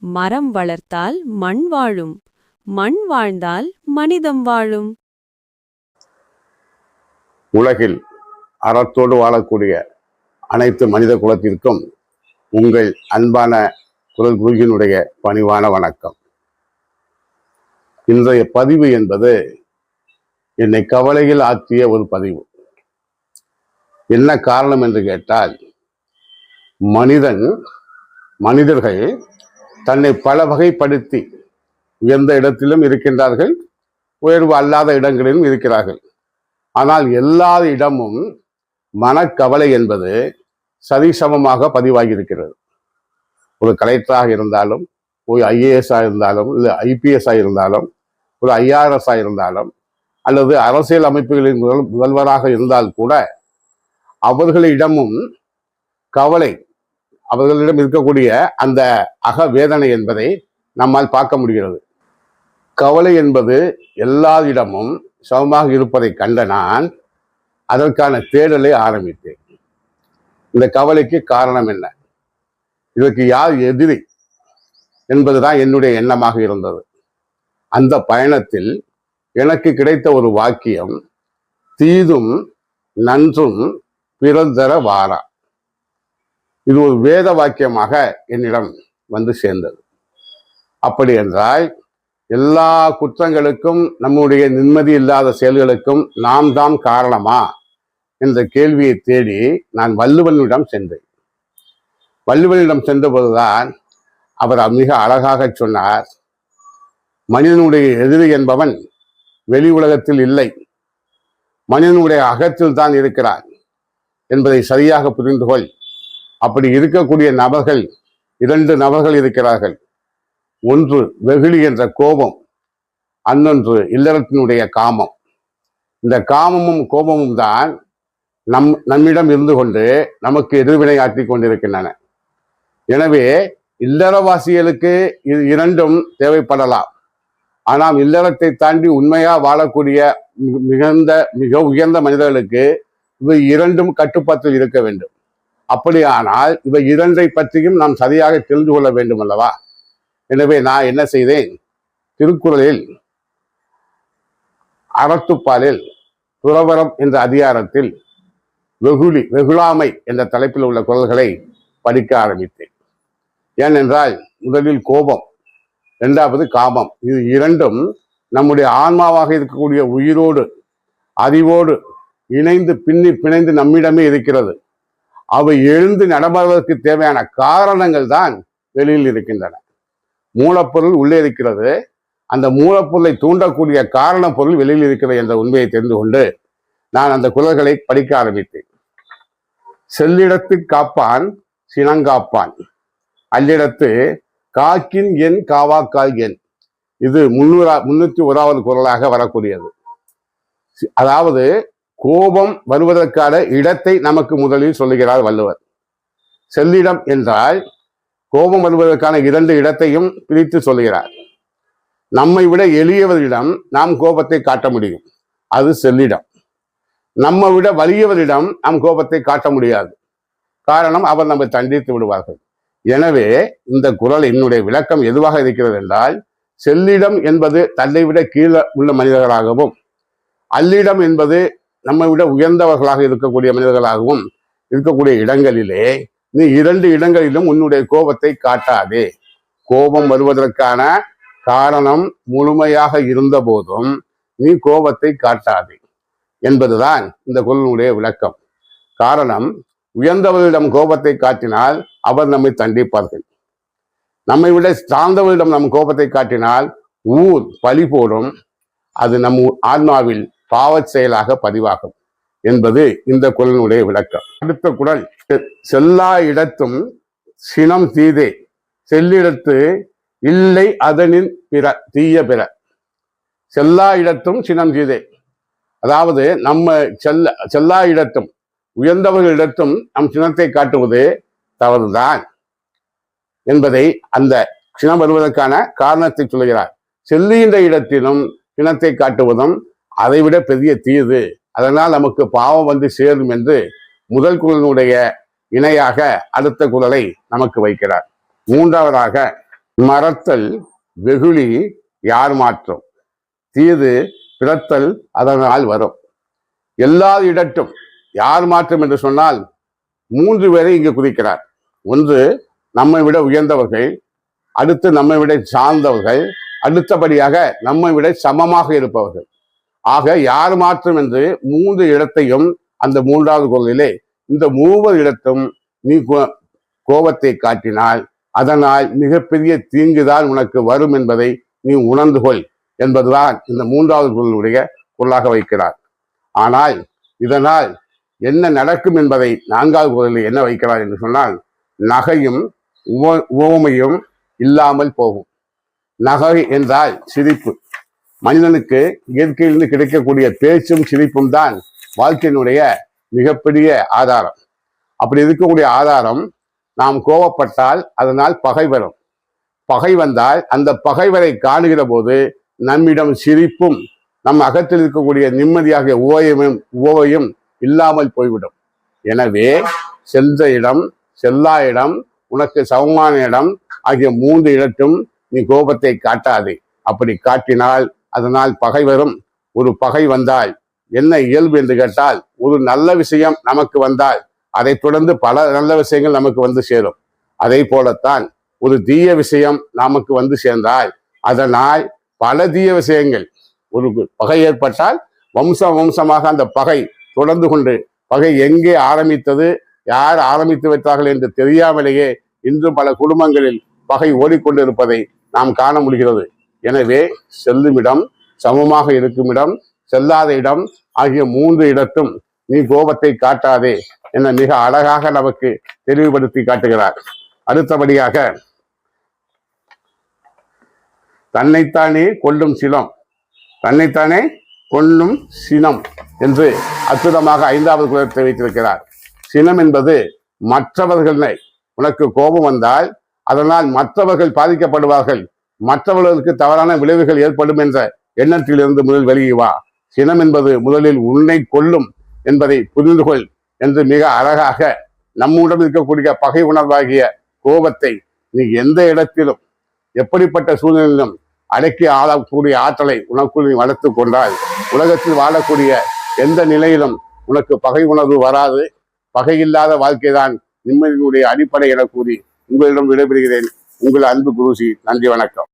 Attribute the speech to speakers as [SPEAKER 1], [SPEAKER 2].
[SPEAKER 1] மரம் வளர்த்தால் மண் வாழும், மண் வாழ்ந்தால் மனிதம் வாழும்.
[SPEAKER 2] உலகில் அறத்தோடு வாழக்கூடிய அனைத்து மனித குலத்திற்கும் உங்கள் அன்பான குரல் குருவினுடைய பணிவான வணக்கம். இன்றைய பதிவு என்பது என்னை கவலையில் ஆற்றிய ஒரு பதிவு. என்ன காரணம் என்று கேட்டால், மனிதர்கள் தன்னை பல வகைப்படுத்தி உயர்ந்த இடத்திலும் இருக்கின்றார்கள், உயர்வு அல்லாத இடங்களிலும் இருக்கிறார்கள். ஆனால் எல்லா இடமும் மனக்கவலை என்பது சரிசமமாக பதிவாகி இருக்கிறது. ஒரு கலெக்டராக இருந்தாலும், ஒரு IAS இருந்தாலும், இல்லை IPS இருந்தாலும், ஒரு IRS இருந்தாலும், அல்லது அரசியல் அமைப்புகளின் முதல்வராக இருந்தால் கூட அவர்களிடமும் கவலை, அவர்களிடம் இருக்கக்கூடிய அந்த அகவேதனை என்பதை நம்மால் பார்க்க முடிகிறது. கவலை என்பது எல்லா இடமும் சமமாக இருப்பதை கண்ட நான் அதற்கான தேடலை ஆரம்பித்தேன். இந்த கவலைக்கு காரணம் என்ன, இதற்கு யார் எதிரி என்பதுதான் என்னுடைய எண்ணமாக இருந்தது. அந்த பயணத்தில் எனக்கு கிடைத்த ஒரு வாக்கியம், தீதும் நன்றும் பிறந்தர வாரா. இது ஒரு வேத வாக்கியமாக என்னிடம் வந்து சேர்ந்தது. அப்படி என்றால் எல்லா குற்றங்களுக்கும், நம்முடைய நிம்மதி இல்லாத செயல்களுக்கும் நாம் தான் காரணமா என்ற கேள்வியை தேடி நான் வள்ளுவனிடம் சென்றேன். வள்ளுவனிடம் சென்றபோதுதான் அவர் மிக அழகாக சொன்னார், மனிதனுடைய எதிரி என்பவன் வெளி உலகத்தில் இல்லை, மனிதனுடைய அகத்தில் தான் இருக்கிறான் என்பதை சரியாக புரிந்து கொள். அப்படி இருக்கக்கூடிய நபர்கள், 2 நபர்கள் இருக்கிறார்கள். ஒன்று வெகுளி என்ற கோபம், இன்னொன்று இல்லறத்தினுடைய காமம். இந்த காமமும் கோபமும் தான் நம்மிடம் இருந்து கொண்டு நமக்கு எதிர்வினை ஆற்றி கொண்டிருக்கின்றன. எனவே இல்லறவாசிகளுக்கு இது 2ம் தேவைப்படலாம். ஆனால் இல்லறத்தை தாண்டி உண்மையா வாழக்கூடிய மிக உயர்ந்த மனிதர்களுக்கு இவை 2ம் கட்டுப்பாட்டில் இருக்க வேண்டும். அப்படியானால் இவை 2ஐ பற்றியும் நாம் சரியாக தெரிந்து கொள்ள வேண்டும் அல்லவா? எனவே நான் என்ன செய்தேன், திருக்குறளில் அறத்துப்பாலில் துறவறம் என்ற அதிகாரத்தில் வெகுளாமை என்ற தலைப்பில் உள்ள குறள்களை படிக்க ஆரம்பித்தேன். ஏனென்றால் முதலில் கோபம், 2வது காமம். இது 2ம் நம்முடைய ஆன்மாவாக இருக்கக்கூடிய உயிரோடு அறிவோடு இணைந்து பிணைந்து நம்மிடமே இருக்கிறது. அவை எழுந்து நடமாடுவதற்கு தேவையான காரணங்கள் தான் வெளியில் இருக்கின்றன. மூலப்பொருள் உள்ளே இருக்கிறது, அந்த மூலப்பொருளை தூண்டக்கூடிய காரண பொருள் வெளியில் இருக்கிறது என்ற உண்மையை தெரிந்து கொண்டு நான் அந்த குறள்களை படிக்க ஆரம்பித்தேன். செல்லிடத்து காப்பான் சினங்காப்பான், அல்லிடத்து காக்கின் எண் காவாக்கால் எண். இது 301வது குறளாக வரக்கூடியது. அதாவது கோபம் வருவதற்கான இடத்தை நமக்கு முதலில் சொல்லுகிறார் வள்ளுவர். செல்லிடம் என்றால் கோபம் வருவதற்கான 2 இடத்தையும் பிரித்து சொல்லுகிறார். நம்மை விட எளியவரிடம் நாம் கோபத்தை காட்ட முடியும், அது செல்லிடம். நம்மை விட வலியவரிடம் நாம் கோபத்தை காட்ட முடியாது. காரணம், அவர் நம்மை தண்டித்து விடுவார்கள். எனவே இந்த குறள் என்னுடைய விளக்கம் எதுவாக இருக்கிறது என்றால், செல்லிடம் என்பது தன்னை விட கீழே உள்ள மனிதர்களாகவும், அல்லிடம் என்பது நம்மை விட உயர்ந்தவர்களாக இருக்கக்கூடிய மனிதர்களாகவும் இருக்கக்கூடிய இடங்களிலே நீ 2 இடங்களிலும் உன்னுடைய கோபத்தை காட்டாதே. கோபம் வருவதற்கான காரணம் முழுமையாக இருந்த போதும் நீ கோபத்தை காட்டாதே என்பதுதான் இந்த குறளினுடைய விளக்கம். காரணம், உயர்ந்தவர்களிடம் கோபத்தை காட்டினால் அவர் நம்மை தண்டிப்பார்கள். நம்மை விட சார்ந்தவர்களிடம் நம் கோபத்தை காட்டினால் ஊர் பழி போடும், அது நம் ஆன்மாவில் பாவச் செயலாக பதிவாகும் என்பது இந்த குறளினுடைய விளக்கம். அடுத்த குறள், செல்லா இடத்தும் சினம் தீதே, செல்லிடத்து இல்லை அதனின் பிற தீய பிற. செல்லா இடத்தும் சினம் தீதே, அதாவது நம்ம செல்லா இடத்தும் உயர்ந்தவர்களிடத்தும் நம் சினத்தை காட்டுவது தவறுதான் என்பதை, அந்த சினம் வருவதற்கான காரணத்தை சொல்கிறார். செல்லுகின்ற இடத்திலும் சினத்தை காட்டுவதும் அதைவிட பெரிய தீது, அதனால் நமக்கு பாவம் வந்து சேரும் என்று முதல் குறளினுடைய இணையாக அடுத்த குறளை நமக்கு வைக்கிறார். 3வதாக மறத்தல் வெகுளி யார் மாற்றும், தீது பிறத்தல் அதனால் வரும். எல்லா இடத்தும் யார் மாற்றம் என்று சொன்னால் 3 பேரை இங்கு குறிக்கிறார். ஒன்று நம்மை விட உயர்ந்தவர்கள், அடுத்து நம்மை விட சார்ந்தவர்கள், அடுத்தபடியாக நம்மை விட சமமாக இருப்பவர்கள். ஆக யார் மாற்றம் என்று 3 இடத்தையும் அந்த 3வது குறளிலே இந்த 3 இடத்தும் நீ கோபத்தை காட்டினால் அதனால் மிகப்பெரிய தீங்குதான் உனக்கு வரும் என்பதை நீ உணர்ந்து கொள் என்பதுதான் இந்த 3வது குறளுடைய குறளாக வைக்கிறார். ஆனால் இதனால் என்ன நடக்கும் என்பதை 4வது குறளில் என்ன வைக்கிறார் என்று சொன்னால், நகையும் உவமையும் இல்லாமல் போகும். நகை என்றால் சிரிப்பு. மனிதனுக்கு இயற்கையிலிருந்து கிடைக்கக்கூடிய பேச்சும் சிரிப்பும் தான் வாழ்க்கையினுடைய மிகப்பெரிய ஆதாரம். அப்படி இருக்கக்கூடிய ஆதாரம், நாம் கோபப்பட்டால் அதனால் பகை வரும். பகை வந்தால் அந்த பகைவரை காணுகிற போது நம்மிடம் சிரிப்பும் நம் அகத்தில் இருக்கக்கூடிய நிம்மதியாக உவமையும் இல்லாமல் போய்விடும். எனவே சென்ற இடம், செல்லா இடம், உனக்கு சமமான இடம் ஆகிய 3 இடத்தும் நீ கோபத்தை காட்டாதே. அப்படி காட்டினால் அதனால் பகை வரும். ஒரு பகை வந்தால் என்ன இயல்பு என்று கேட்டால், ஒரு நல்ல விஷயம் நமக்கு வந்தால் அதை தொடர்ந்து பல நல்ல விஷயங்கள் நமக்கு வந்து சேரும். அதே போலத்தான் ஒரு தீய விஷயம் நமக்கு வந்து சேர்ந்தால் அதனால் பல தீய விஷயங்கள், ஒரு பகை ஏற்பட்டால் வம்சமாக அந்த பகை தொடர்ந்து கொண்டு, பகை எங்கே ஆரம்பித்தது, யார் ஆரம்பித்து வைத்தார்கள் என்று தெரியாமலேயே இன்றும் பல குடும்பங்களில் பகை ஓடிக்கொண்டிருப்பதை நாம் காண முடிகிறது. எனவே செல்லும் இடம், சமமாக இருக்கும் இடம், செல்லாத இடம் ஆகிய 3 இடத்தும் நீ கோபத்தை காட்டாதே என மிக அழகாக நமக்கு தெளிவுபடுத்தி காட்டுகிறார். அடுத்தபடியாக, தன்னைத்தானே கொல்லும் சினம், தன்னைத்தானே கொல்லும் சினம் என்று அற்புதமாக 5வது குறளை வைத்திருக்கிறார். சினம் என்பது மற்றவர்களை, உனக்கு கோபம் வந்தால் அதனால் மற்றவர்கள் பாதிக்கப்படுவார்கள், மற்றவர்களுக்கு தவறான விளைவுகள் ஏற்படும் என்ற எண்ணத்திலிருந்து முதல் வெளியே வா. சினம் என்பது முதலில் உன்னை கொல்லும் என்பதை புரிந்து கொள் என்று மிக அழகாக நம்முடன் இருக்கக்கூடிய பகை உணர்வாகிய கோபத்தை நீ எந்த இடத்திலும் எப்படிப்பட்ட சூழ்நிலையிலும் அடக்கி ஆளக்கூடிய ஆற்றலை உனக்குள் நீ வளர்த்து கொண்டால் உலகத்தில் வாழக்கூடிய எந்த நிலையிலும் உனக்கு பகை உணர்வு வராது. பகையில்லாத வாழ்க்கைதான் நிம்மதியினுடைய அடிப்படை என கூறி உங்களிடம் விடைபெறுகிறேன். உங்கள் அன்பு குருசி. நன்றி, வணக்கம்.